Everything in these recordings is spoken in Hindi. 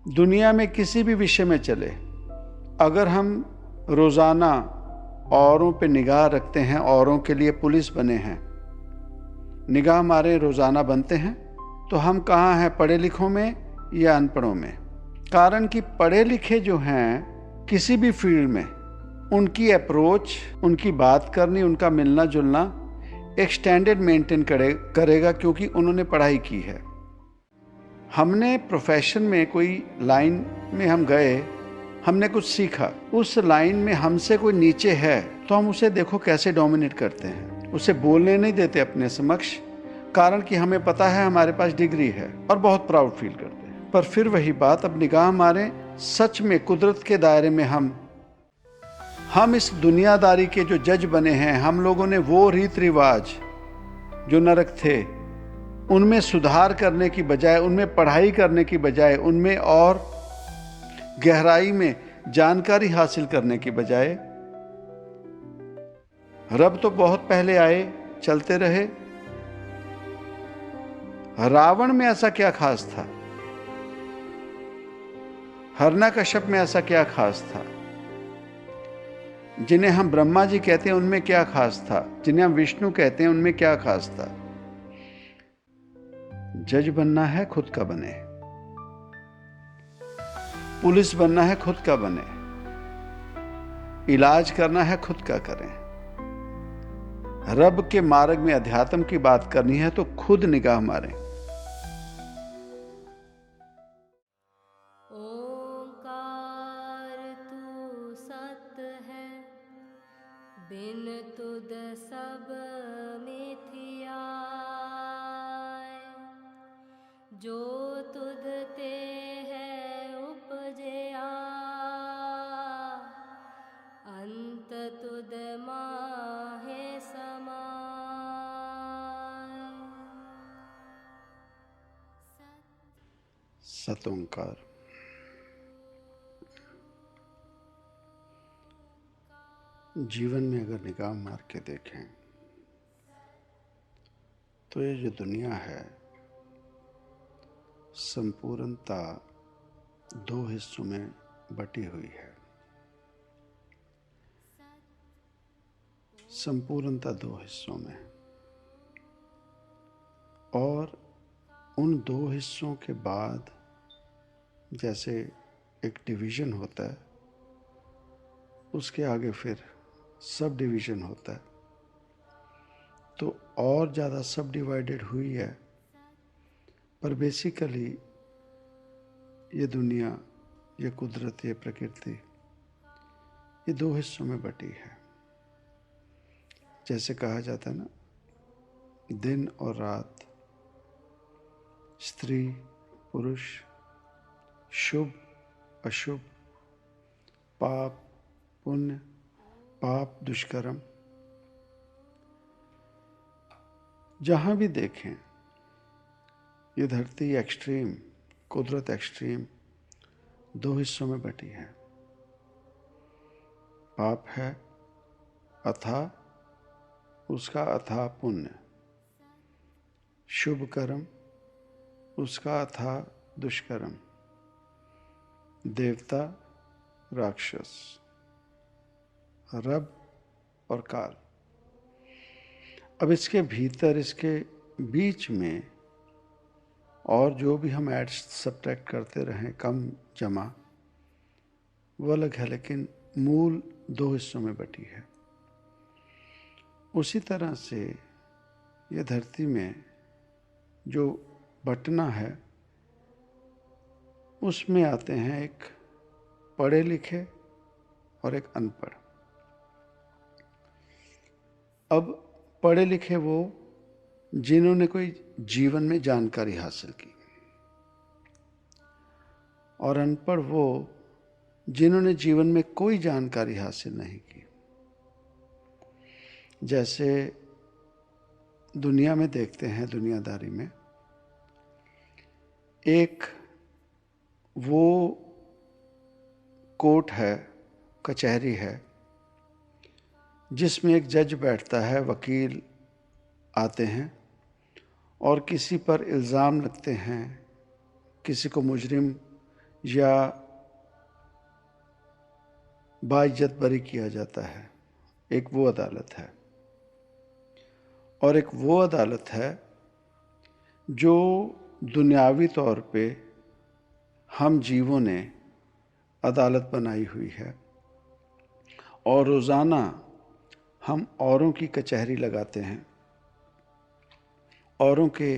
दुनिया में किसी भी विषय में चले, अगर हम रोज़ाना औरों पे निगाह रखते हैं, औरों के लिए पुलिस बने हैं, निगाह हमारे रोज़ाना बनते हैं, तो हम कहाँ हैं, पढ़े लिखों में या अनपढ़ों में? कारण कि पढ़े लिखे जो हैं किसी भी फील्ड में, उनकी अप्रोच, उनकी बात करनी, उनका मिलना जुलना एक स्टैंडर्ड मेंटेन करेगा, क्योंकि उन्होंने पढ़ाई की है। हमने प्रोफेशन में कोई लाइन में हम गए, हमने कुछ सीखा, उस लाइन में हमसे कोई नीचे है तो हम उसे देखो कैसे डोमिनेट करते हैं, उसे बोलने नहीं देते अपने समक्ष, कारण कि हमें पता है हमारे पास डिग्री है और बहुत प्राउड फील करते हैं। पर फिर वही बात, अब निगाह मारे सच में कुदरत के दायरे में हम इस दुनियादारी के जो जज बने हैं, हम लोगों ने वो रीत रिवाज जो नरक थे उनमें सुधार करने की बजाय, उनमें पढ़ाई करने की बजाय, उनमें और गहराई में जानकारी हासिल करने की बजाय, रब तो बहुत पहले आए, चलते रहे। रावण में ऐसा क्या खास था, हिरण्यकश्यप में ऐसा क्या खास था, जिन्हें हम ब्रह्मा जी कहते हैं उनमें क्या खास था, जिन्हें हम विष्णु कहते हैं उनमें क्या खास था? जज बनना है खुद का बने, पुलिस बनना है खुद का बने, इलाज करना है खुद का करें, रब के मार्ग में अध्यात्म की बात करनी है तो खुद निगाह मारें। ओंकार तू सत है, बिन तुद सब मिथिया, जो तुद ते है उपजया, अंत तुद माहे समाय। सत ओंकार। जीवन में अगर निगाह मार के देखें तो ये जो दुनिया है संपूर्णता दो हिस्सों में बटी हुई है। संपूर्णता दो हिस्सों में, और उन दो हिस्सों के बाद जैसे एक डिवीज़न होता है, उसके आगे फिर सब डिवीज़न होता है, तो और ज़्यादा सब डिवाइडेड हुई है। पर बेसिकली ये दुनिया, ये कुदरत, ये प्रकृति, ये दो हिस्सों में बटी है। जैसे कहा जाता है ना, दिन और रात, स्त्री पुरुष, शुभ अशुभ, पाप पुण्य, पाप दुष्कर्म, जहाँ भी देखें ये धरती एक्सट्रीम, कुदरत एक्सट्रीम, दो हिस्सों में बटी है। पाप है अथाह, उसका अथाह पुण्य, शुभ कर्म, उसका अथाह दुष्कर्म, देवता राक्षस, रब और काल। अब इसके भीतर, इसके बीच में और जो भी हम ऐड सब्ट्रैक्ट करते रहें, कम जमा, वो अलग है, लेकिन मूल दो हिस्सों में बटी है। उसी तरह से ये धरती में जो बटना है, उसमें आते हैं एक पढ़े लिखे और एक अनपढ़। अब पढ़े लिखे वो जिन्होंने कोई जीवन में जानकारी हासिल की, और अनपढ़ वो जिन्होंने जीवन में कोई जानकारी हासिल नहीं की। जैसे दुनिया में देखते हैं, दुनियादारी में एक वो कोर्ट है, कचहरी है, जिसमें एक जज बैठता है, वकील आते हैं और किसी पर इल्ज़ाम लगते हैं, किसी को मुजरिम या बाइज्जत बरी किया जाता है, एक वो अदालत है। और एक वो अदालत है जो दुनियावी तौर पे हम जीवों ने अदालत बनाई हुई है, और रोज़ाना हम औरों की कचहरी लगाते हैं, औरों के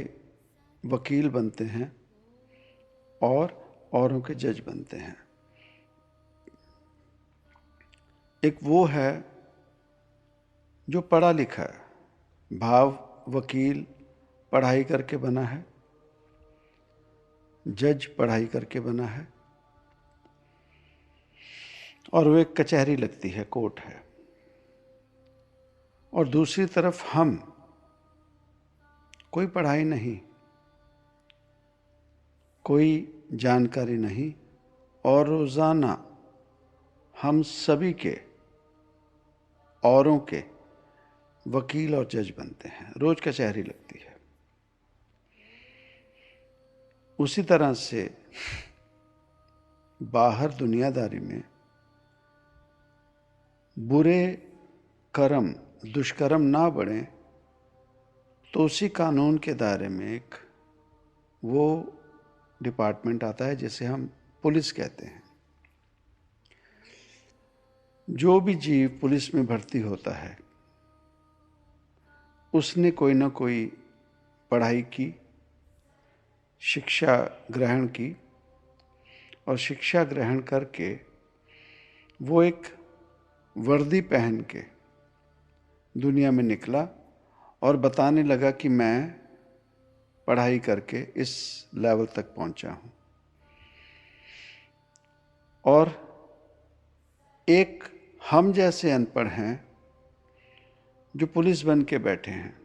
वकील बनते हैं और औरों के जज बनते हैं। एक वो है जो पढ़ा लिखा है, भाव वकील पढ़ाई करके बना है, जज पढ़ाई करके बना है, और वो एक कचहरी लगती है, कोर्ट है। और दूसरी तरफ हम, कोई पढ़ाई नहीं, कोई जानकारी नहीं, और रोज़ाना हम सभी के, औरों के वकील और जज बनते हैं, रोज कचहरी लगती है। उसी तरह से बाहर दुनियादारी में बुरे कर्म, दुष्कर्म ना बढ़े, तो उसी कानून के दायरे में एक वो डिपार्टमेंट आता है जिसे हम पुलिस कहते हैं। जो भी जीव पुलिस में भर्ती होता है उसने कोई ना कोई पढ़ाई की, शिक्षा ग्रहण की, और शिक्षा ग्रहण करके वो एक वर्दी पहन के दुनिया में निकला और बताने लगा कि मैं पढ़ाई करके इस लेवल तक पहुंचा हूं। और एक हम जैसे अनपढ़ हैं जो पुलिस बन के बैठे हैं,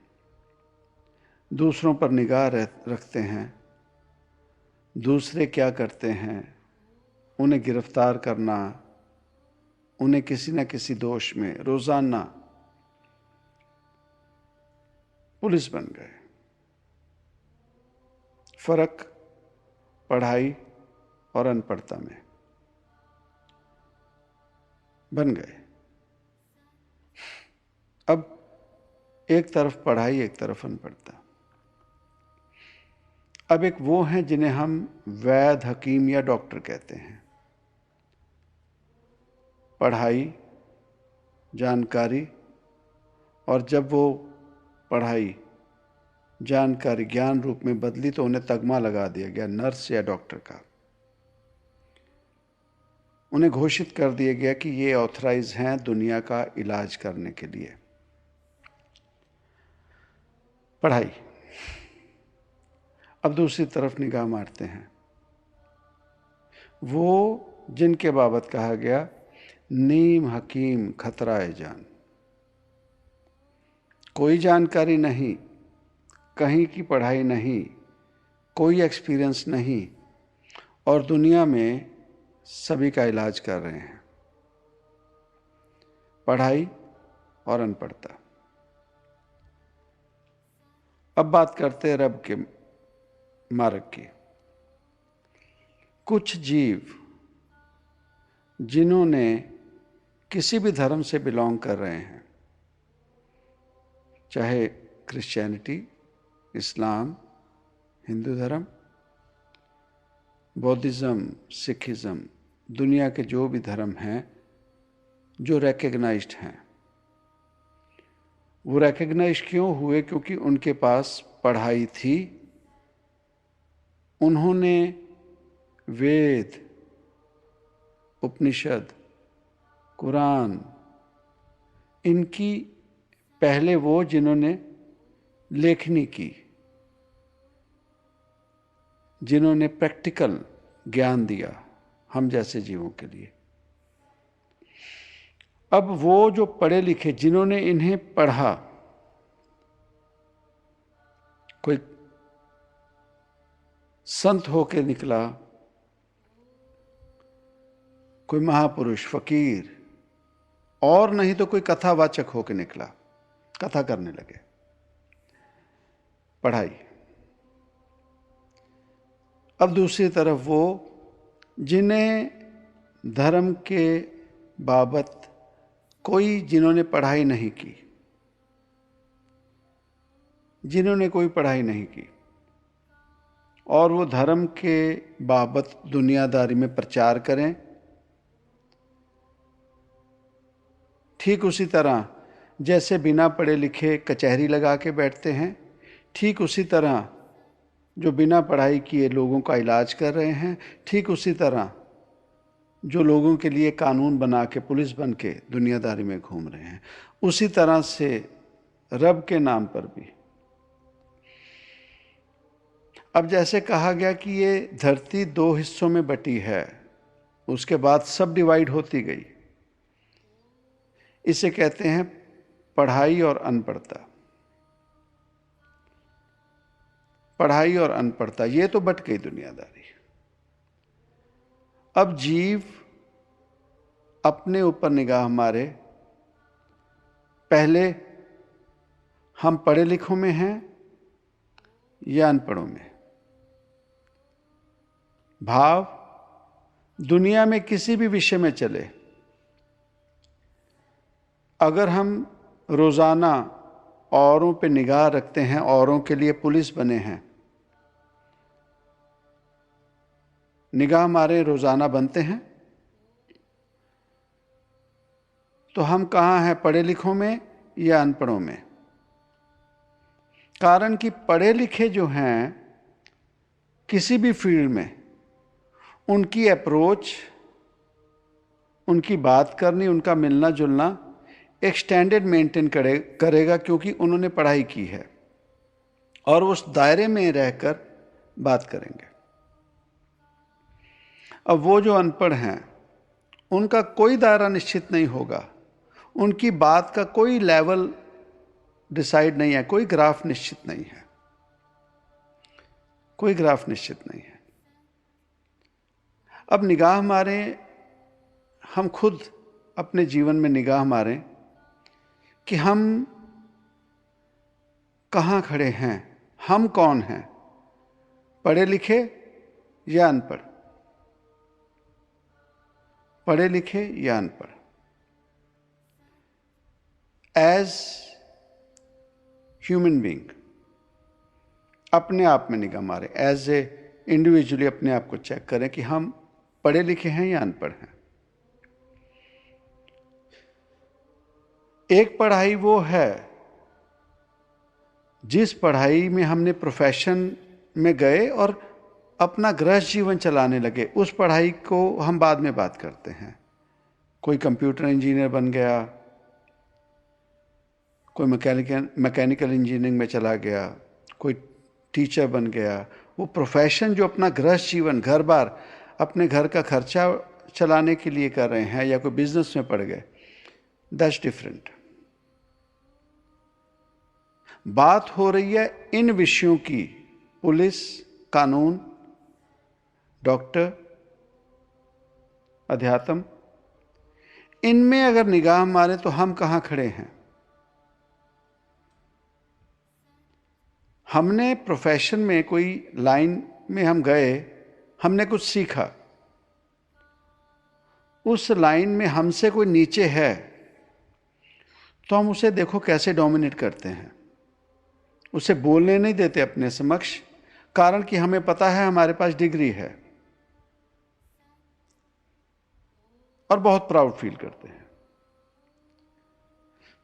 दूसरों पर निगाह रखते हैं, दूसरे क्या करते हैं उन्हें गिरफ्तार करना, उन्हें किसी न किसी दोष में रोज़ाना पुलिस बन गए। फर्क पढ़ाई और अनपढ़ता में बन गए। अब एक तरफ पढ़ाई, एक तरफ अनपढ़ता। अब एक वो हैं जिन्हें हम वैद्य, हकीम या डॉक्टर कहते हैं। पढ़ाई, जानकारी, और जब वो पढ़ाई जानकारी ज्ञान रूप में बदली तो उन्हें तगमा लगा दिया गया नर्स या डॉक्टर का। उन्हें घोषित कर दिया गया कि ये ऑथराइज हैं दुनिया का इलाज करने के लिए। पढ़ाई। अब दूसरी तरफ निगाह मारते हैं, वो जिनके बाबत कहा गया नीम हकीम खतराए जान। कोई जानकारी नहीं, कहीं की पढ़ाई नहीं, कोई एक्सपीरियंस नहीं, और दुनिया में सभी का इलाज कर रहे हैं। पढ़ाई और अनपढ़ता। अब बात करते हैं रब के मार्ग की। कुछ जीव जिन्होंने किसी भी धर्म से बिलोंग कर रहे हैं, चाहे क्रिश्चियनिटी, इस्लाम, हिंदू धर्म, बौद्धिज्म, सिखिज्म, दुनिया के जो भी धर्म हैं जो रिकग्नाइज्ड हैं, वो रिकग्नाइज क्यों हुए? क्योंकि उनके पास पढ़ाई थी। उन्होंने वेद, उपनिषद, कुरान, इनकी पहले वो जिन्होंने लेखनी की, जिन्होंने प्रैक्टिकल ज्ञान दिया हम जैसे जीवों के लिए। अब वो जो पढ़े लिखे जिन्होंने इन्हें पढ़ा, कोई संत होके निकला, कोई महापुरुष, फकीर, और नहीं तो कोई कथावाचक होके निकला, कथा करने लगे। पढ़ाई। अब दूसरी तरफ वो जिन्हें धर्म के बाबत जिन्होंने पढ़ाई नहीं की, जिन्होंने कोई पढ़ाई नहीं की और वो धर्म के बाबत दुनियादारी में प्रचार करें, ठीक उसी तरह जैसे बिना पढ़े लिखे कचहरी लगा के बैठते हैं, ठीक उसी तरह जो बिना पढ़ाई किए लोगों का इलाज कर रहे हैं, ठीक उसी तरह जो लोगों के लिए कानून बना के पुलिस बन के दुनियादारी में घूम रहे हैं, उसी तरह से रब के नाम पर भी। अब जैसे कहा गया कि ये धरती 2 हिस्सों में बटी है, उसके बाद सब डिवाइड होती गई। इसे कहते हैं पढ़ाई और अनपढ़ता। पढ़ाई और अनपढ़ता, ये तो बट गई दुनियादारी। अब जीव अपने ऊपर निगाह मारे, पहले हम पढ़े लिखों में हैं या अनपढ़ों में। भाव दुनिया में किसी भी विषय में चले, अगर हम रोजाना औरों पे निगाह रखते हैं, औरों के लिए पुलिस बने हैं, निगाह मारे रोजाना बनते हैं, तो हम कहाँ हैं, पढ़े लिखों में या अनपढ़ों में। कारण कि पढ़े लिखे जो हैं किसी भी फील्ड में, उनकी अप्रोच, उनकी बात करनी, उनका मिलना जुलना एक स्टैंडर्ड मेंटेन करेगा, क्योंकि उन्होंने पढ़ाई की है और उस दायरे में रहकर बात करेंगे। अब वो जो अनपढ़ हैं, उनका कोई दायरा निश्चित नहीं होगा, उनकी बात का कोई लेवल डिसाइड नहीं है, कोई ग्राफ निश्चित नहीं है, कोई ग्राफ निश्चित नहीं है। अब निगाह मारें, हम खुद अपने जीवन में निगाह मारें कि हम कहाँ खड़े हैं, हम कौन हैं, पढ़े लिखे या अनपढ़, पढ़े लिखे या अनपढ़। एज ह्यूमन बीइंग अपने आप में निगाह मारें, एज ए इंडिविजुअली अपने आप को चेक करें कि हम पढ़े लिखे हैं या अनपढ़ हैं। एक पढ़ाई वो है जिस पढ़ाई में हमने प्रोफेशन में गए और अपना गृहस्थ जीवन चलाने लगे, उस पढ़ाई को हम बाद में बात करते हैं। कोई कंप्यूटर इंजीनियर बन गया, कोई मैकेनिकल इंजीनियरिंग में चला गया, कोई टीचर बन गया। वो प्रोफेशन जो अपना गृहस्थ जीवन, घर बार, अपने घर का खर्चा चलाने के लिए कर रहे हैं, या कोई बिजनेस में पड़ गए, दैट्स डिफरेंट। बात हो रही है इन विषयों की, पुलिस, कानून, डॉक्टर, अध्यात्म। इनमें अगर निगाह मारे तो हम कहां खड़े हैं। हमने प्रोफेशन में कोई लाइन में हम गए, हमने कुछ सीखा, उस लाइन में हमसे कोई नीचे है तो हम उसे देखो कैसे डोमिनेट करते हैं, उसे बोलने नहीं देते अपने समक्ष, कारण कि हमें पता है हमारे पास डिग्री है, और बहुत प्राउड फील करते हैं।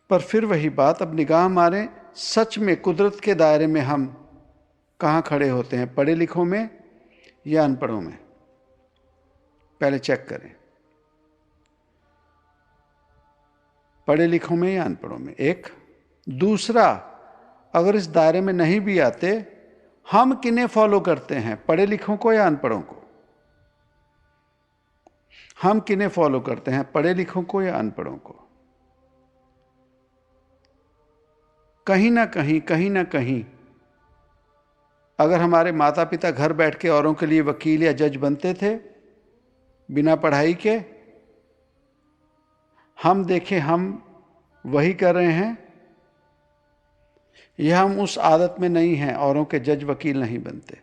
पर फिर वही बात, अब निगाह मारें, सच में कुदरत के दायरे में हम कहां खड़े होते हैं, पढ़े लिखों में या अनपढ़ों में। पहले चेक करें, पढ़े लिखों में या अनपढ़ों में। एक दूसरा, अगर इस दायरे में नहीं भी आते, हम किन्हें फॉलो करते हैं, पढ़े लिखों को या अनपढ़ों को। हम किन्हें फॉलो करते हैं, पढ़े लिखों को या अनपढ़ों को। कहीं ना कहीं अगर हमारे माता पिता घर बैठ के औरों के लिए वकील या जज बनते थे बिना पढ़ाई के, हम देखें हम वही कर रहे हैं, यह हम उस आदत में नहीं हैं, औरों के जज वकील नहीं बनते।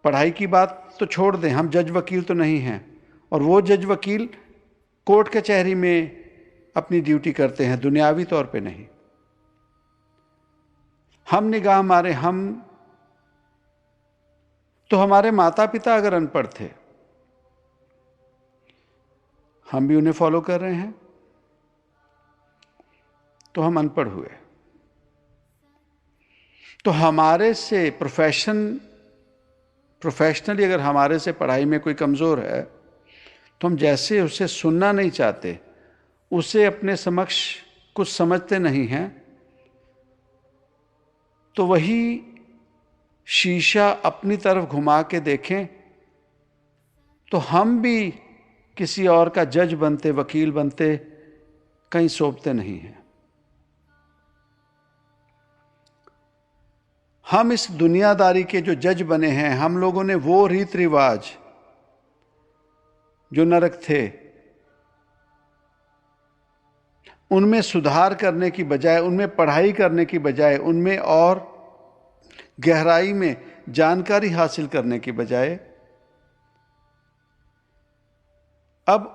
पढ़ाई की बात तो छोड़ दें, हम जज वकील तो नहीं हैं, और वो जज वकील कोर्ट कचहरी में अपनी ड्यूटी करते हैं, दुनियावी तौर पे नहीं। हम निगाह मारे, हम तो हमारे माता पिता अगर अनपढ़ थे, हम भी उन्हें फॉलो कर रहे हैं, तो हम अनपढ़ हुए। तो हमारे से प्रोफेशनली अगर हमारे से पढ़ाई में कोई कमज़ोर है, तो हम जैसे उसे सुनना नहीं चाहते, उसे अपने समक्ष कुछ समझते नहीं हैं, तो वही शीशा अपनी तरफ घुमा के देखें तो हम भी किसी और का जज बनते, वकील बनते कहीं सौंपते नहीं हैं। हम इस दुनियादारी के जो जज बने हैं, हम लोगों ने वो रीत रिवाज जो नरक थे, उनमें सुधार करने की बजाय, उनमें पढ़ाई करने की बजाय, उनमें और गहराई में जानकारी हासिल करने की बजाय, अब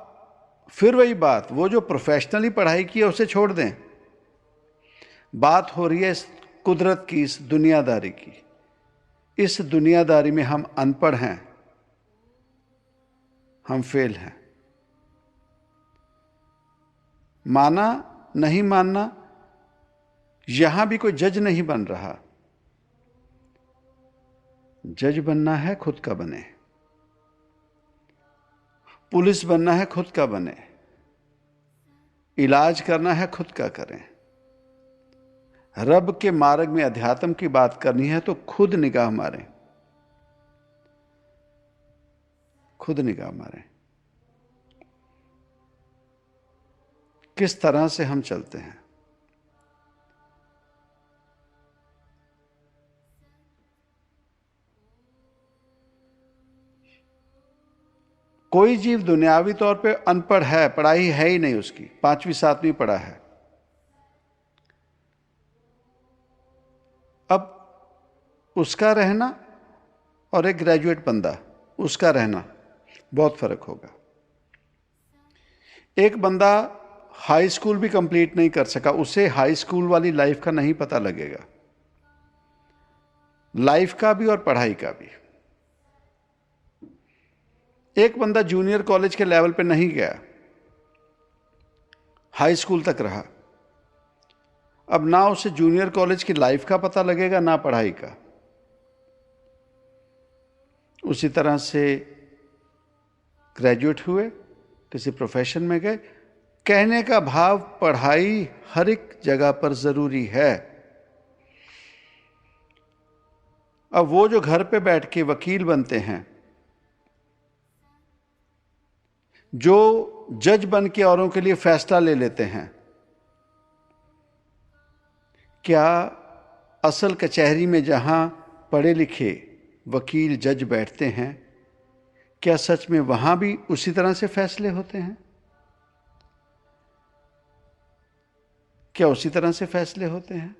फिर वही बात, वो जो प्रोफेशनली पढ़ाई की है उसे छोड़ दें। बात हो रही है इस कुदरत की, इस दुनियादारी की। इस दुनियादारी में हम अनपढ़ हैं, हम फेल हैं। माना नहीं मानना, यहां भी कोई जज नहीं बन रहा। जज बनना है खुद का बने, पुलिस बनना है खुद का बने, इलाज करना है खुद का करें। रब के मार्ग में अध्यात्म की बात करनी है तो खुद निगाह मारें, खुद निगाह मारें। किस तरह से हम चलते हैं। कोई जीव दुनियावी तौर पे अनपढ़ है, पढ़ाई है ही नहीं उसकी, 5वीं 7वीं पढ़ा है। अब उसका रहना और एक ग्रेजुएट बंदा, उसका रहना बहुत फर्क होगा। एक बंदा हाई स्कूल भी कंप्लीट नहीं कर सका, उसे हाई स्कूल वाली लाइफ का नहीं पता लगेगा, लाइफ का भी और पढ़ाई का भी। एक बंदा जूनियर कॉलेज के लेवल पे नहीं गया, हाई स्कूल तक रहा, अब ना उसे जूनियर कॉलेज की लाइफ का पता लगेगा ना पढ़ाई का। उसी तरह से ग्रेजुएट हुए, किसी प्रोफेशन में गए, कहने का भाव पढ़ाई हर एक जगह पर जरूरी है। अब वो जो घर पे बैठ के वकील बनते हैं, जो जज बन के औरों के लिए फैसला ले लेते हैं, क्या असल कचहरी में जहां पढ़े लिखे वकील जज बैठते हैं, क्या सच में वहां भी उसी तरह से फैसले होते हैं? क्या उसी तरह से फैसले होते हैं?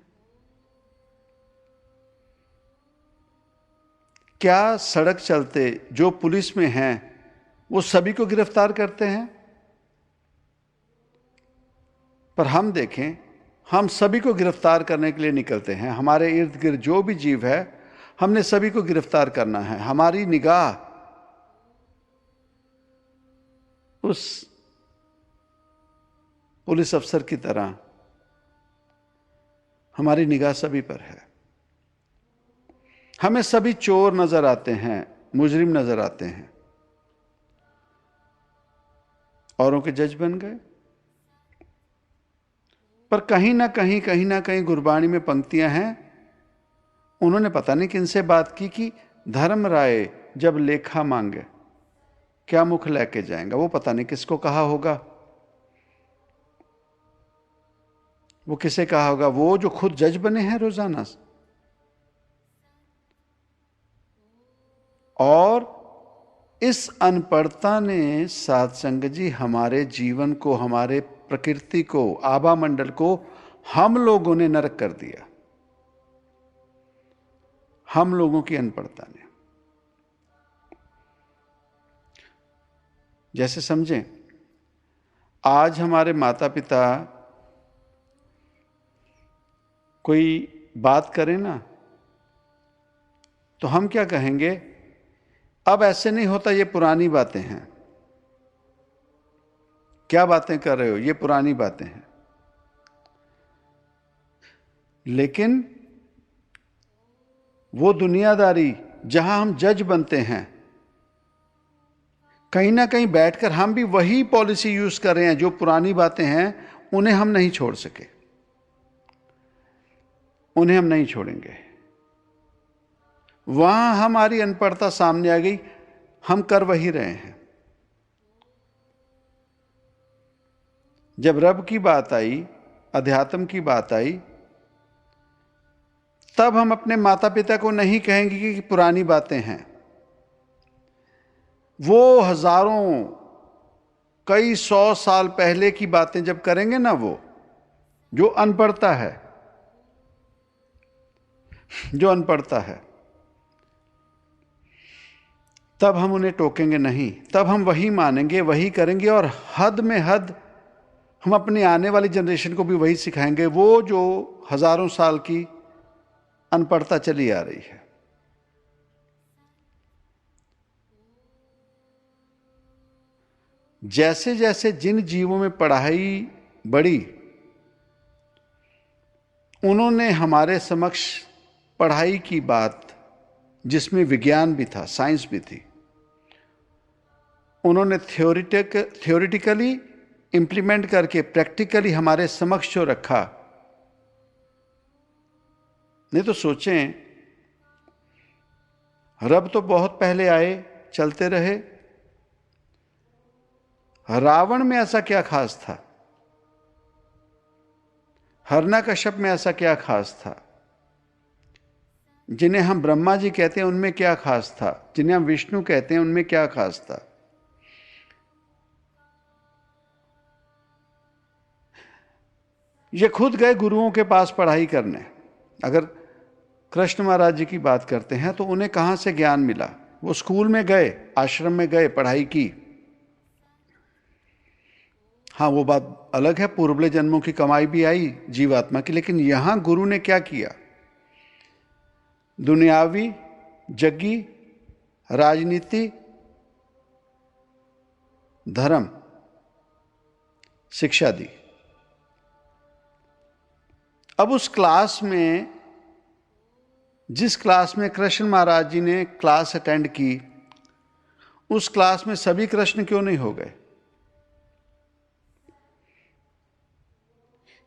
क्या सड़क चलते जो पुलिस में हैं वो सभी को गिरफ्तार करते हैं? पर हम देखें, हम सभी को गिरफ्तार करने के लिए निकलते हैं। हमारे इर्द गिर्द जो भी जीव है, हमने सभी को गिरफ्तार करना है। हमारी निगाह उस पुलिस अफसर की तरह, हमारी निगाह सभी पर है। हमें सभी चोर नजर आते हैं, मुजरिम नजर आते हैं, औरों के जज बन गए। पर कहीं ना कहीं गुरबाणी में पंक्तियां हैं, उन्होंने पता नहीं किनसे बात की कि धर्म राय जब लेखा मांगे क्या मुख लेके जाएंगा। वो पता नहीं किसको कहा होगा, वो किसे कहा होगा, वो जो खुद जज बने हैं रोजाना। और इस अनपढ़ता ने साध संगत जी हमारे जीवन को, हमारे प्रकृति को, आभा मंडल को हम लोगों ने नरक कर दिया। हम लोगों की अनपढ़ता ने। जैसे समझें, आज हमारे माता पिता कोई बात करें ना, तो हम क्या कहेंगे? अब ऐसे नहीं होता, ये पुरानी बातें हैं। क्या बातें कर रहे हो, ये पुरानी बातें हैं। लेकिन वो दुनियादारी जहां हम जज बनते हैं, कहीं ना कहीं बैठकर हम भी वही पॉलिसी यूज कर रहे हैं। जो पुरानी बातें हैं उन्हें हम नहीं छोड़ सके, उन्हें हम नहीं छोड़ेंगे। वहां हमारी अनपढ़ता सामने आ गई, हम कर वही रहे हैं। जब रब की बात आई, अध्यात्म की बात आई, तब हम अपने माता पिता को नहीं कहेंगे कि पुरानी बातें हैं। वो हजारों, कई 100 साल पहले की बातें जब करेंगे ना, वो जो अनपढ़ता है, जो अनपढ़ता है, तब हम उन्हें टोकेंगे नहीं। तब हम वही मानेंगे, वही करेंगे, और हद में हद हम अपनी आने वाली जनरेशन को भी वही सिखाएंगे, वो जो हजारों साल की अनपढ़ता चली आ रही है। जैसे जैसे जिन जीवों में पढ़ाई बढ़ी, उन्होंने हमारे समक्ष पढ़ाई की बात, जिसमें विज्ञान भी था, साइंस भी थी, उन्होंने थ्योरिटिकली इंप्लीमेंट करके प्रैक्टिकली हमारे समक्ष जो रखा। नहीं तो सोचें, रब तो बहुत पहले आए, चलते रहे। रावण में ऐसा क्या खास था? हिरण्यकश्यप में ऐसा क्या खास था? जिन्हें हम ब्रह्मा जी कहते हैं उनमें क्या खास था? जिन्हें हम विष्णु कहते हैं उनमें क्या खास था? ये खुद गए गुरुओं के पास पढ़ाई करने। अगर कृष्ण महाराज जी की बात करते हैं तो उन्हें कहां से ज्ञान मिला? वो स्कूल में गए, आश्रम में गए, पढ़ाई की। हाँ, वो बात अलग है, पूर्वले जन्मों की कमाई भी आई जीवात्मा की। लेकिन यहां गुरु ने क्या किया? दुनियावी, जग्गी, राजनीति, धर्म, शिक्षा दी। अब उस क्लास में, जिस क्लास में कृष्ण महाराज जी ने क्लास अटेंड की, उस क्लास में सभी कृष्ण क्यों नहीं हो गए?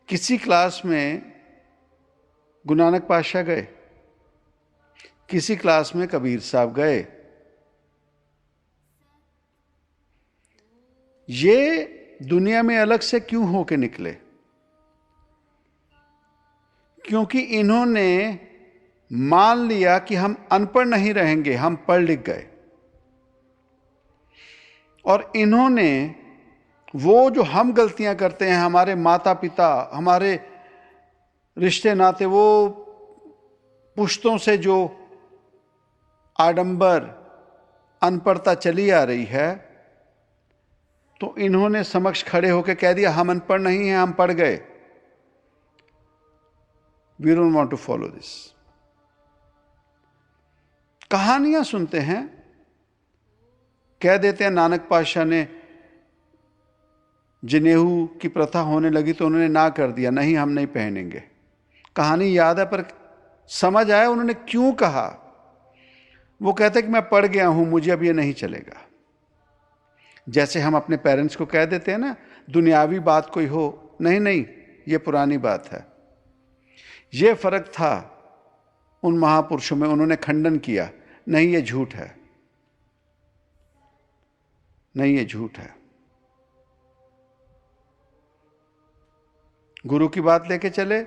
किसी क्लास में गुरु नानक पातशाह गए, किसी क्लास में कबीर साहब गए। ये दुनिया में अलग से क्यों होके निकले? क्योंकि इन्होंने मान लिया कि हम अनपढ़ नहीं रहेंगे, हम पढ़ लिख गए। और इन्होंने वो जो हम गलतियां करते हैं, हमारे माता पिता, हमारे रिश्ते नाते, वो पुश्तों से जो आडंबर, अनपढ़ता चली आ रही है, तो इन्होंने समक्ष खड़े होकर कह दिया हम अनपढ़ नहीं हैं, हम पढ़ गए। We don't want to follow this. कहानियां सुनते हैं, कह देते हैं नानक पातशाह ने जनेऊ की प्रथा होने लगी तो उन्होंने ना कर दिया, नहीं हम नहीं पहनेंगे। कहानी याद है, पर समझ आया उन्होंने क्यों कहा? वो कहते कि मैं पढ़ गया हूं, मुझे अब ये नहीं चलेगा। जैसे हम अपने पेरेंट्स को कह देते हैं ना, दुनियावी बात कोई हो, नहीं नहीं ये पुरानी बात है। ये फर्क था उन महापुरुषों में, उन्होंने खंडन किया, नहीं ये झूठ है, नहीं ये झूठ है। गुरु की बात लेके चले,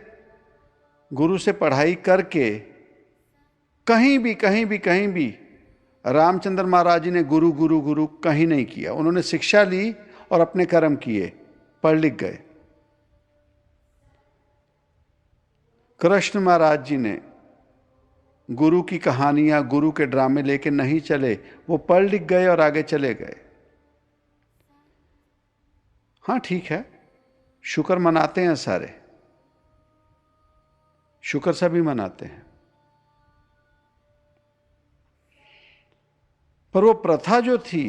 गुरु से पढ़ाई करके कहीं भी रामचंद्र महाराज जी ने गुरु गुरु गुरु कहीं नहीं किया। उन्होंने शिक्षा ली और अपने कर्म किए, पढ़ लिख गए। कृष्ण महाराज जी ने गुरु की कहानियां, गुरु के ड्रामे लेके नहीं चले, वो पढ़ लिख गए और आगे चले गए। हाँ ठीक है, शुक्र मनाते हैं सारे, शुक्र सभी मनाते हैं, पर वो प्रथा जो थी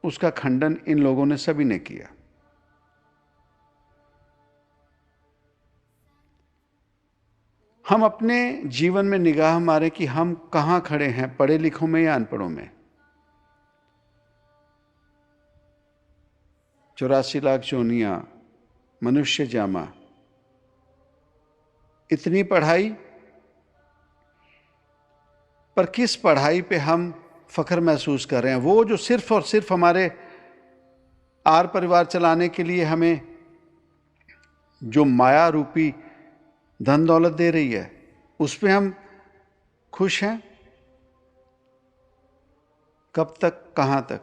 उसका खंडन इन लोगों ने सभी ने किया। हम अपने जीवन में निगाह मारें कि हम कहां खड़े हैं, पढ़े लिखों में या अनपढ़ों में। 84 लाख जोनियां, मनुष्य जामा, इतनी पढ़ाई, पर किस पढ़ाई पे हम फख्र महसूस कर रहे हैं? वो जो सिर्फ और सिर्फ हमारे आर परिवार चलाने के लिए हमें जो माया रूपी धन दौलत दे रही है, उस पे हम खुश हैं? कब तक, कहां तक?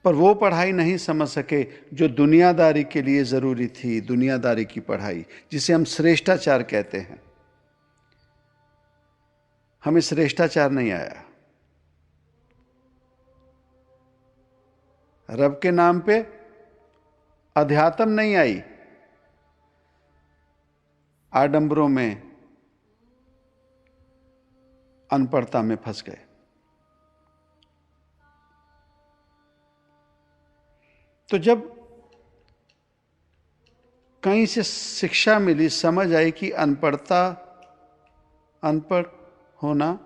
पर वो पढ़ाई नहीं समझ सके जो दुनियादारी के लिए जरूरी थी, दुनियादारी की पढ़ाई जिसे हम श्रेष्ठाचार कहते हैं। हमें श्रेष्ठाचार नहीं आया, रब के नाम पे अध्यात्म नहीं आई, आडंबरों में, अनपढ़ता में फंस गए। तो जब कहीं से शिक्षा मिली, समझ आई कि अनपढ़ता, अनपढ़ होना,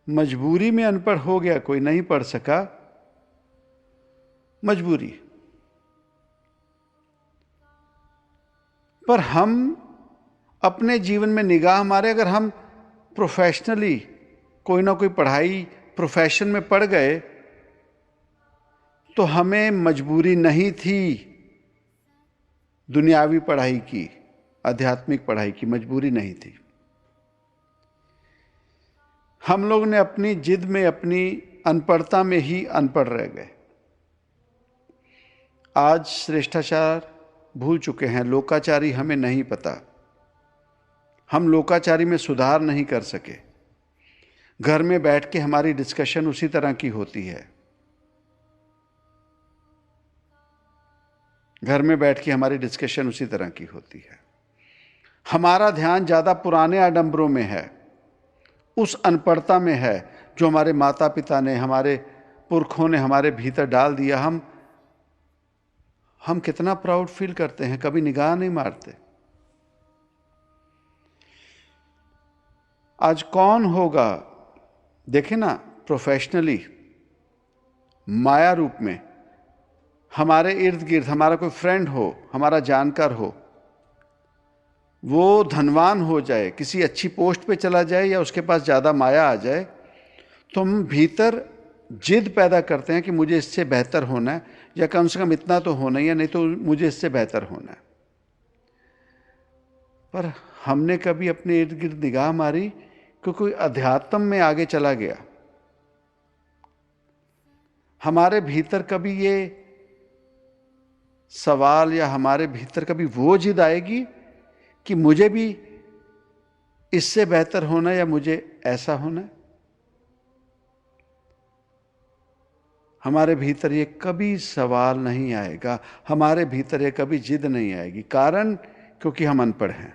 मजबूरी में अनपढ़ हो गया, कोई नहीं पढ़ सका, मजबूरी। पर हम अपने जीवन में निगाह मारे, अगर हम प्रोफेशनली कोई ना कोई पढ़ाई प्रोफेशन में पढ़ गए तो हमें मजबूरी नहीं थी दुनियावी पढ़ाई की, आध्यात्मिक पढ़ाई की मजबूरी नहीं थी। हम लोग ने अपनी जिद में, अपनी अनपढ़ता में ही अनपढ़ रह गए। आज श्रेष्ठाचार भूल चुके हैं, लोकाचारी हमें नहीं पता, हम लोकाचारी में सुधार नहीं कर सके। घर में बैठ के हमारी डिस्कशन उसी तरह की होती है, घर में बैठ के हमारी डिस्कशन उसी तरह की होती है। हमारा ध्यान ज्यादा पुराने आडंबरों में है, उस अनपढ़ता में है जो हमारे माता पिता ने, हमारे पुरखों ने हमारे भीतर डाल दिया। हम कितना प्राउड फील करते हैं, कभी निगाह नहीं मारते। आज कौन होगा, देखे ना, प्रोफेशनली माया रूप में हमारे इर्द गिर्द हमारा कोई फ्रेंड हो, हमारा जानकार हो, वो धनवान हो जाए, किसी अच्छी पोस्ट पे चला जाए या उसके पास ज़्यादा माया आ जाए, तो हम भीतर जिद पैदा करते हैं कि मुझे इससे बेहतर होना है, या कम से कम इतना तो होना ही है, नहीं तो मुझे इससे बेहतर होना है। पर हमने कभी अपने इर्द गिर्द निगाह मारी कि कोई अध्यात्म में आगे चला गया? हमारे भीतर कभी ये सवाल या हमारे भीतर कभी वो जिद आएगी कि मुझे भी इससे बेहतर होना या मुझे ऐसा होना है? हमारे भीतर ये कभी सवाल नहीं आएगा, हमारे भीतर ये कभी जिद नहीं आएगी। कारण, क्योंकि हम अनपढ़ हैं,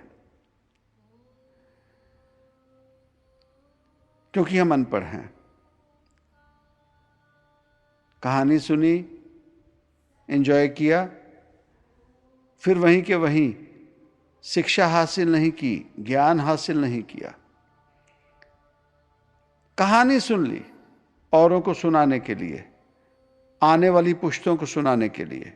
क्योंकि हम अनपढ़ हैं। कहानी सुनी, एंजॉय किया, फिर वहीं के वहीं शिक्षा हासिल नहीं की, ज्ञान हासिल नहीं किया। कहानी सुन ली औरों को सुनाने के लिए, आने वाली पुश्तों को सुनाने के लिए।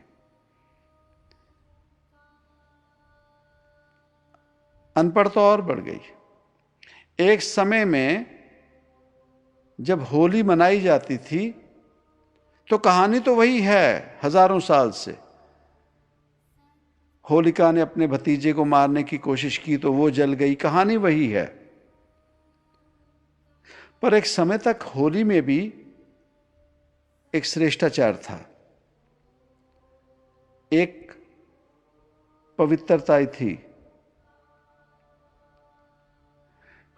अनपढ़ता और बढ़ गई। एक समय में जब होली मनाई जाती थी तो कहानी तो वही है हजारों साल से। होलिका ने अपने भतीजे को मारने की कोशिश की तो वो जल गई, कहानी वही है। पर एक समय तक होली में भी एक श्रेष्ठाचार था, एक पवित्रता थी।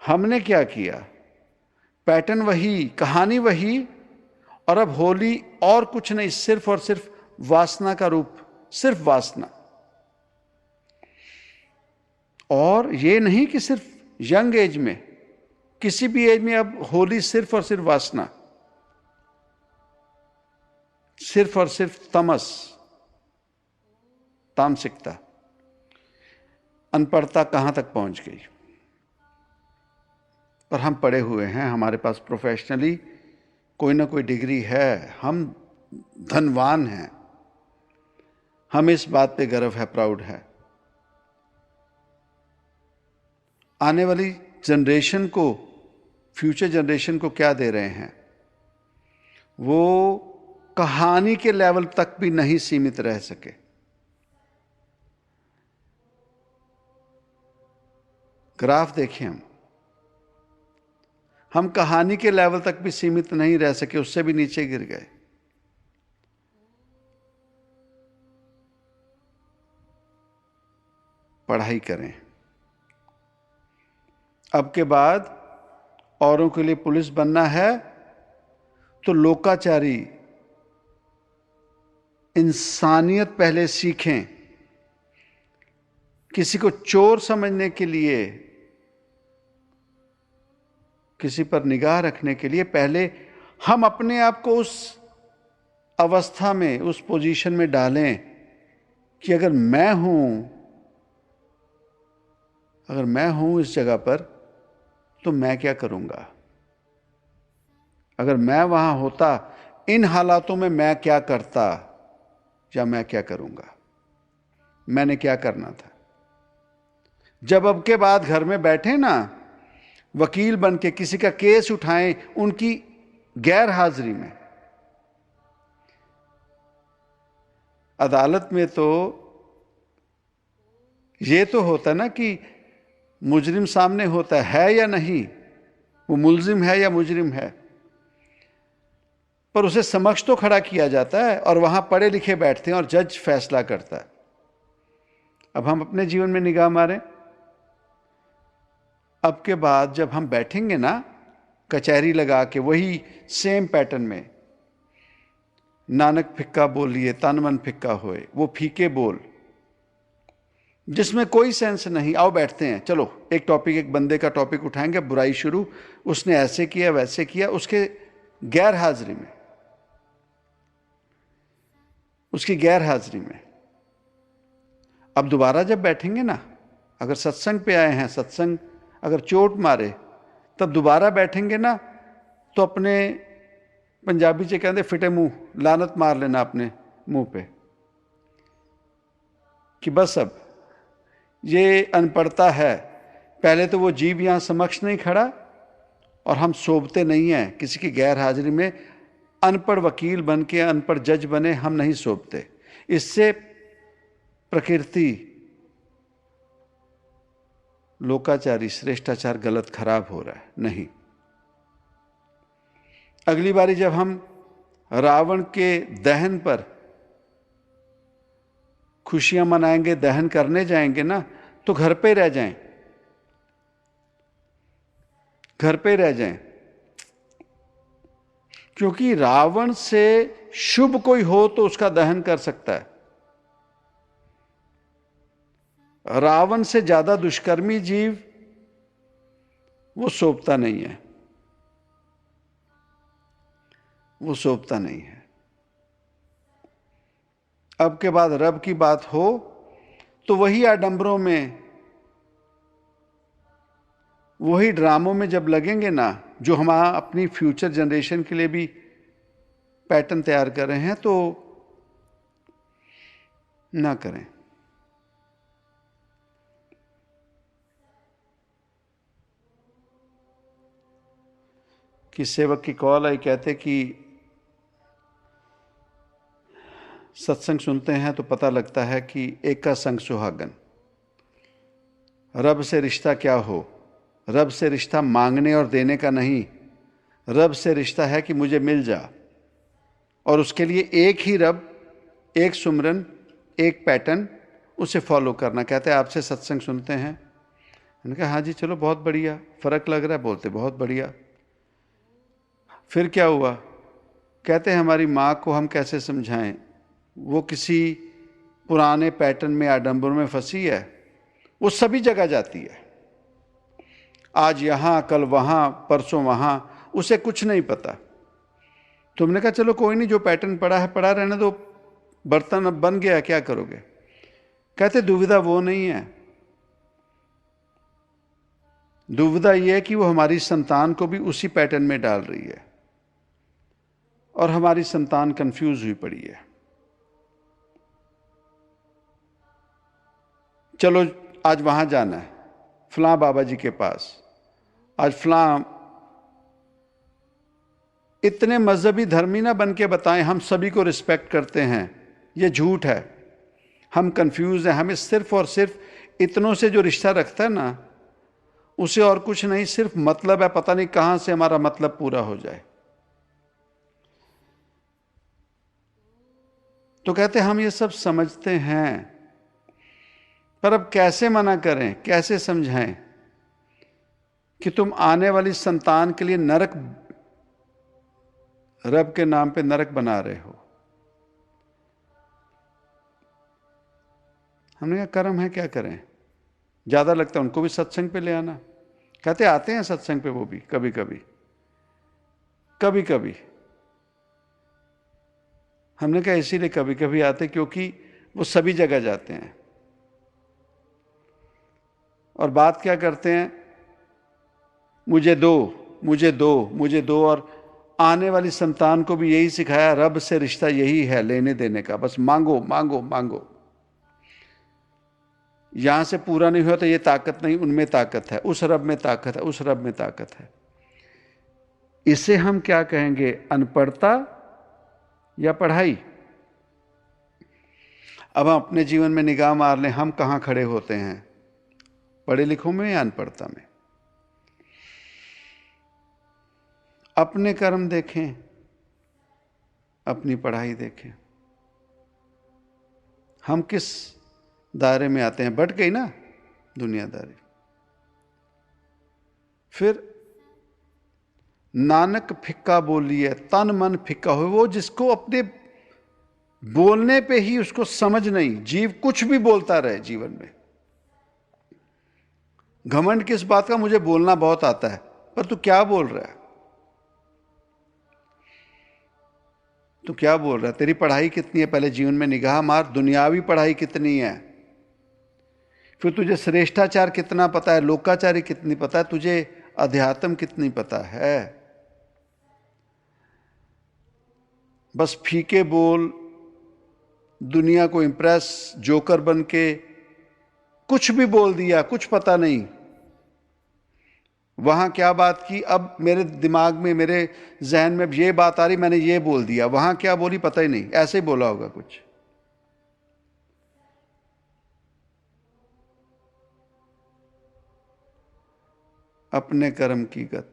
हमने क्या किया? पैटर्न वही, कहानी वही, और अब होली और कुछ नहीं, सिर्फ और सिर्फ वासना का रूप, सिर्फ वासना। और ये नहीं कि सिर्फ यंग एज में, किसी भी एज में अब होली सिर्फ और सिर्फ वासना, सिर्फ और सिर्फ तमस, तामसिकता। अनपढ़ता कहां तक पहुंच गई। पर हम पढ़े हुए हैं, हमारे पास प्रोफेशनली कोई ना कोई डिग्री है, हम धनवान हैं, हमें इस बात पे गर्व है, प्राउड है। आने वाली जनरेशन को, फ्यूचर जनरेशन को क्या दे रहे हैं? वो कहानी के लेवल तक भी नहीं सीमित रह सके। ग्राफ देखिए, हम कहानी के लेवल तक भी सीमित नहीं रह सके, उससे भी नीचे गिर गए। पढ़ाई करें। अब के बाद औरों के लिए पुलिस बनना है तो लोकाचारी इंसानियत पहले सीखें। किसी को चोर समझने के लिए, किसी पर निगाह रखने के लिए पहले हम अपने आप को उस अवस्था में, उस पोजीशन में डालें कि अगर मैं हूं इस जगह पर तो मैं क्या करूंगा? अगर मैं वहां होता, इन हालातों में मैं क्या करता या मैं क्या करूंगा? मैंने क्या करना था? जब अब के बाद घर में बैठे ना, वकील बन के किसी का केस उठाएं उनकी गैर हाजिरी में। अदालत में तो ये तो होता ना कि मुजरिम सामने होता है या नहीं, वो मुलजिम है या मुजरिम है, पर उसे समक्ष तो खड़ा किया जाता है और वहां पढ़े लिखे बैठते हैं और जज फैसला करता है। अब हम अपने जीवन में निगाह मारें। अब के बाद जब हम बैठेंगे ना कचहरी लगा के, वही सेम पैटर्न में, नानक फिक्का बोलिए तन मन फिक्का होए, वो फीके बोल जिसमें कोई सेंस नहीं। आओ बैठते हैं, चलो एक टॉपिक, एक बंदे का टॉपिक उठाएंगे, बुराई शुरू, उसने ऐसे किया वैसे किया, उसके गैर हाजिरी में, उसकी गैर हाजिरी में। अब दोबारा जब बैठेंगे ना, अगर सत्संग पे आए हैं, सत्संग अगर चोट मारे, तब दोबारा बैठेंगे ना तो अपने, पंजाबी से कहते फिटे मुंह, लानत मार लेना अपने मुंह पे कि बस अब ये अनपढ़ता है। पहले तो वो जीव यहां समक्ष नहीं खड़ा और हम सोबते नहीं हैं किसी की गैर हाजिरी में। अनपढ़ वकील बन के अनपढ़ जज बने, हम नहीं सोबते। इससे प्रकृति, लोकाचारी, श्रेष्ठाचार गलत, खराब हो रहा है। नहीं, अगली बारी जब हम रावण के दहन पर खुशियां मनाएंगे, दहन करने जाएंगे ना, तो घर पे रह जाएं, घर पे रह जाएं। क्योंकि रावण से शुभ कोई हो तो उसका दहन कर सकता है। रावण से ज्यादा दुष्कर्मी जीव वो सोपता नहीं है, वो सोपता नहीं है। अब के बाद रब की बात हो तो वही आडंबरों में, वही ड्रामों में जब लगेंगे ना, जो हम अपनी फ्यूचर जनरेशन के लिए भी पैटर्न तैयार कर रहे हैं, तो ना करें। कि सेवक की कॉल आई, कहते कि सत्संग सुनते हैं तो पता लगता है कि एक का संग सुहागन। रब से रिश्ता क्या हो? रब से रिश्ता मांगने और देने का नहीं। रब से रिश्ता है कि मुझे मिल जा, और उसके लिए एक ही रब, एक सुमरन, एक पैटर्न, उसे फॉलो करना। कहते हैं आपसे सत्संग सुनते हैं। मैंने कहा हाँ जी, चलो बहुत बढ़िया, फ़र्क लग रहा है। बोलते बहुत बढ़िया। फिर क्या हुआ? कहते हैं हमारी माँ को हम कैसे समझाएं, वो किसी पुराने पैटर्न में, आडंबर में फंसी है। वो सभी जगह जाती है, आज यहाँ, कल वहाँ, परसों वहाँ, उसे कुछ नहीं पता। तुमने कहा चलो कोई नहीं, जो पैटर्न पड़ा है पड़ा रहने दो, बर्तन अब बन गया, क्या करोगे? कहते दुविधा वो नहीं है, दुविधा यह है कि वो हमारी संतान को भी उसी पैटर्न में डाल रही है और हमारी संतान कंफ्यूज हुई पड़ी है। चलो आज वहां जाना है, फलां बाबा जी के पास, आज फलां, इतने मजहबी धर्मी ना बन के बताएं हम सभी को रिस्पेक्ट करते हैं, ये झूठ है। हम कंफ्यूज हैं। हमें सिर्फ और सिर्फ इतनों से जो रिश्ता रखता है ना, उसे और कुछ नहीं, सिर्फ मतलब है, पता नहीं कहां से हमारा मतलब पूरा हो जाए। तो कहते हम ये सब समझते हैं, पर अब कैसे मना करें, कैसे समझाएं कि तुम आने वाली संतान के लिए नरक, रब के नाम पे नरक बना रहे हो। हमने कहा कर्म है, क्या करें, ज्यादा लगता है उनको भी सत्संग पे ले आना। कहते आते हैं सत्संग पे वो भी कभी कभी, कभी कभी। हमने कहा इसीलिए कभी कभी आते क्योंकि वो सभी जगह जाते हैं। और बात क्या करते हैं, मुझे दो, मुझे दो, मुझे दो। और आने वाली संतान को भी यही सिखाया, रब से रिश्ता यही है, लेने देने का, बस मांगो मांगो मांगो। यहां से पूरा नहीं हुआ तो ये ताकत नहीं, उनमें ताकत है, उस रब में ताकत है, उस रब में ताकत है। इसे हम क्या कहेंगे, अनपढ़ता या पढ़ाई? अब हम अपने जीवन में निगाह मार लें, हम कहां खड़े होते हैं, पढ़े लिखों में या अनपढ़ता में? अपने कर्म देखें, अपनी पढ़ाई देखें, हम किस दायरे में आते हैं। बढ़ गई ना दुनियादारी। फिर नानक फिक्का बोलिए, तन मन फिक्का हो। वो जिसको अपने बोलने पे ही उसको समझ नहीं, जीव कुछ भी बोलता रहे जीवन में। घमंड किस बात का, मुझे बोलना बहुत आता है, पर तू क्या बोल रहा है, तू क्या बोल रहा है? तेरी पढ़ाई कितनी है, पहले जीवन में निगाह मार, दुनियावी पढ़ाई कितनी है। फिर तुझे श्रेष्ठाचार कितना पता है, लोकाचारी कितनी पता है, तुझे अध्यात्म कितनी पता है। बस फीके बोल, दुनिया को इंप्रेस, जोकर बन के कुछ भी बोल दिया, कुछ पता नहीं वहां क्या बात की। अब मेरे दिमाग में, मेरे जहन में ये बात आ रही, मैंने ये बोल दिया, वहां क्या बोली पता ही नहीं, ऐसे ही बोला होगा कुछ। अपने कर्म की गत,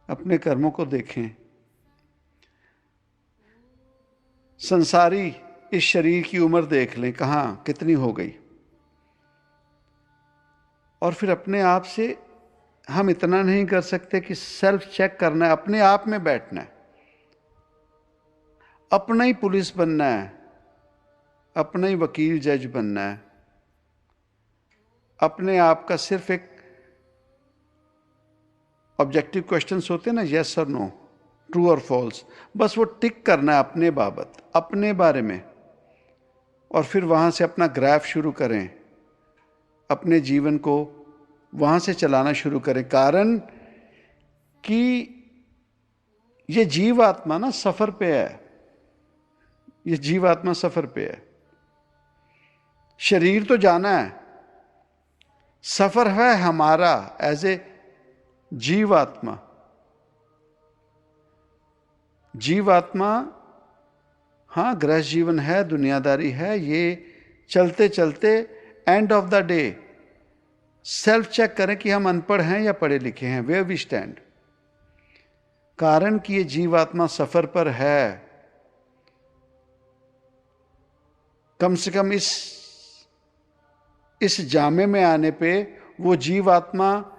अपने कर्मों को देखें। संसारी इस शरीर की उम्र देख लें, कहां कितनी हो गई। और फिर अपने आप से हम इतना नहीं कर सकते कि सेल्फ चेक करना है, अपने आप में बैठना है, अपना ही पुलिस बनना है, अपना ही वकील जज बनना है, अपने आप का सिर्फ एक ऑब्जेक्टिव क्वेश्चंस होते हैं ना, यस और नो, ट्रू और फॉल्स, बस वो टिक करना है अपने बाबत, अपने बारे में। और फिर वहां से अपना ग्राफ शुरू करें, अपने जीवन को वहां से चलाना शुरू करें। कारण कि ये जीवात्मा ना सफर पे है, ये जीवात्मा सफर पे है। शरीर तो जाना है, सफर है हमारा एज ए जीवात्मा। जीवात्मा हाँ गृहस्थ जीवन है, दुनियादारी है, ये चलते चलते end of the day self check करें कि हम अनपढ़ हैं या पढ़े लिखे हैं, वेयर वी स्टैंड। कारण कि ये जीवात्मा सफर पर है, कम से कम इस जामे में आने पे वो जीवात्मा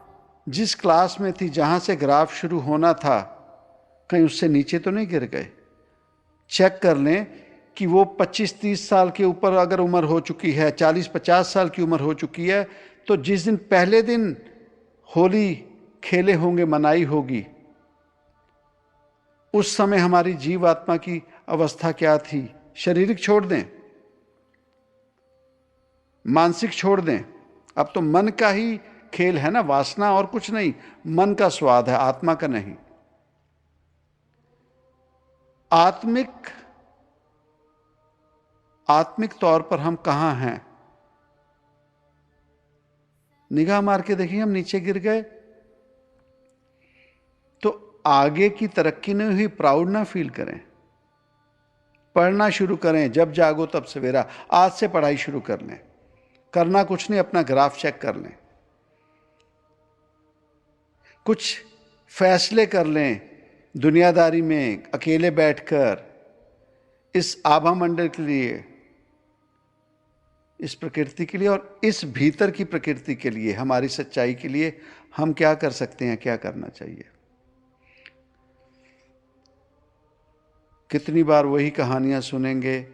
जिस क्लास में थी, जहां से ग्राफ शुरू होना था, कहीं उससे नीचे तो नहीं गिर गए? चेक कर लें कि वो 25-30 साल के ऊपर अगर उम्र हो चुकी है, 40-50 साल की उम्र हो चुकी है, तो जिस दिन पहले दिन होली खेले होंगे, मनाई होगी, उस समय हमारी जीवात्मा की अवस्था क्या थी? शारीरिक छोड़ दें, मानसिक छोड़ दें, अब तो मन का ही खेल है ना, वासना और कुछ नहीं, मन का स्वाद है, आत्मा का नहीं। आत्मिक तौर पर हम कहां हैं? निगाह मार के देखिए, हम नीचे गिर गए तो आगे की तरक्की नहीं हुई, प्राउड ना फील करें। पढ़ना शुरू करें, जब जागो तब सवेरा। आज से पढ़ाई शुरू कर लें, करना कुछ नहीं, अपना ग्राफ चेक कर लें, कुछ फैसले कर लें दुनियादारी में, अकेले बैठकर, इस आभा मंडल के लिए, इस प्रकृति के लिए और इस भीतर की प्रकृति के लिए, हमारी सच्चाई के लिए हम क्या कर सकते हैं, क्या करना चाहिए। कितनी बार वही कहानियां सुनेंगे,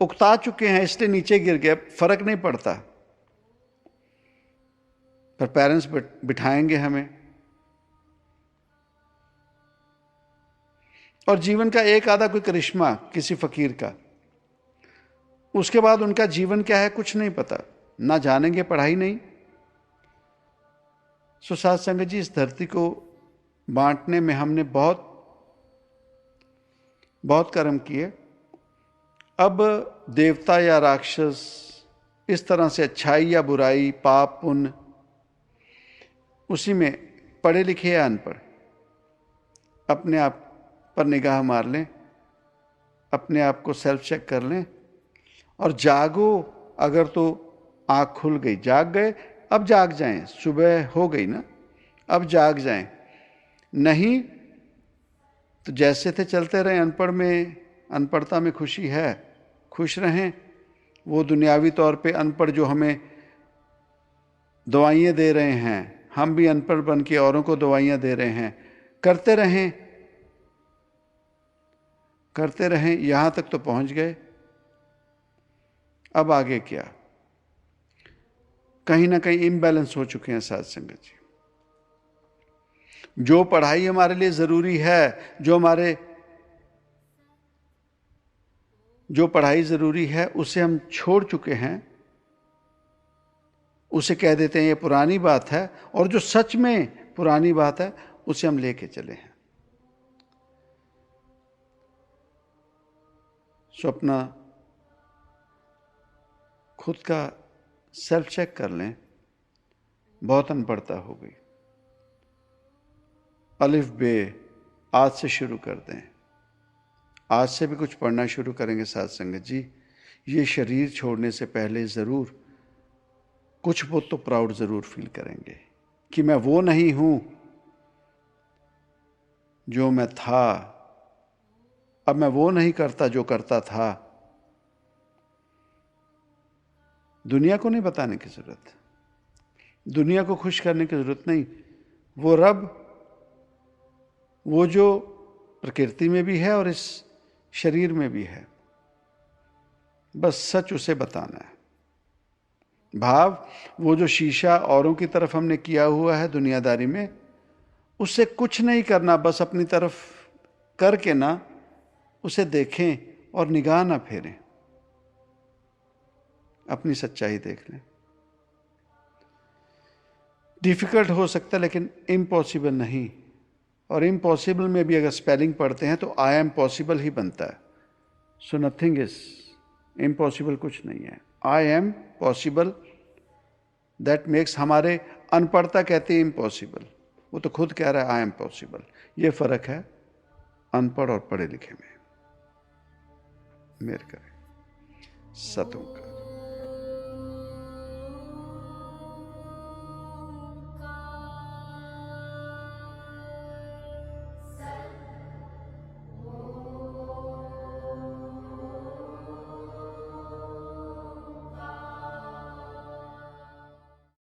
उकता चुके हैं इसलिए नीचे गिर गए, फर्क नहीं पड़ता, पर पेरेंट्स बिठाएंगे हमें। और जीवन का एक आधा कोई करिश्मा किसी फकीर का, उसके बाद उनका जीवन क्या है कुछ नहीं पता, ना जानेंगे, पढ़ाई नहीं। सो साध संगत जी, इस धरती को बांटने में हमने बहुत कर्म किए। अब देवता या राक्षस, इस तरह से अच्छाई या बुराई, पाप पुण्य, उसी में पढ़े लिखे या अनपढ़, अपने आप पर निगाह मार लें, अपने आप को सेल्फ चेक कर लें और जागो। अगर तो आँख खुल गई, जाग गए, अब जाग जाएं, सुबह हो गई ना, अब जाग जाएं। नहीं तो जैसे थे चलते रहें। अनपढ़ता में खुशी है, खुश रहें। वो दुनियावी तौर पे अनपढ़ जो हमें दवाइयाँ दे रहे हैं, हम भी अनपढ़ बन के औरों को दवाइयाँ दे रहे हैं। करते रहें, यहाँ तक तो पहुँच गए, अब आगे क्या? कहीं ना कहीं इम्बैलेंस हो चुके हैं साध संगत जी। जो पढ़ाई हमारे लिए ज़रूरी है, जो पढ़ाई ज़रूरी है उसे हम छोड़ चुके हैं, उसे कह देते हैं ये पुरानी बात है, और जो सच में पुरानी बात है उसे हम लेके चले हैं। सो अपना खुद का सेल्फ चेक कर लें, बहुत अनपढ़ता हो गई। अलिफ बे आज से शुरू कर दें, आज से भी कुछ पढ़ना शुरू करेंगे साध संगत जी। ये शरीर छोड़ने से पहले ज़रूर कुछ बहुत तो प्राउड ज़रूर फील करेंगे कि मैं वो नहीं हूँ जो मैं था, अब मैं वो नहीं करता जो करता था। दुनिया को नहीं बताने की ज़रूरत, दुनिया को खुश करने की ज़रूरत नहीं। वो रब, वो जो प्रकृति में भी है और इस शरीर में भी है, बस सच उसे बताना है। भाव, वो जो शीशा औरों की तरफ हमने किया हुआ है दुनियादारी में, उससे कुछ नहीं करना, बस अपनी तरफ करके ना उसे देखें और निगाह ना फेरें, अपनी सच्चाई देख लें। डिफिकल्ट हो सकता है लेकिन इम्पॉसिबल नहीं। और इम्पॉसिबल में भी अगर स्पेलिंग पढ़ते हैं तो आई एम पॉसिबल ही बनता है। सो नथिंग इज इम्पॉसिबल, कुछ नहीं है। I am possible, that makes, हमारे अनपढ़ता कहते हैं इम्पॉसिबल, वो तो खुद कह रहा है आई एम पॉसिबल। ये फर्क है अनपढ़ और पढ़े लिखे में। मेरे करे सतों का।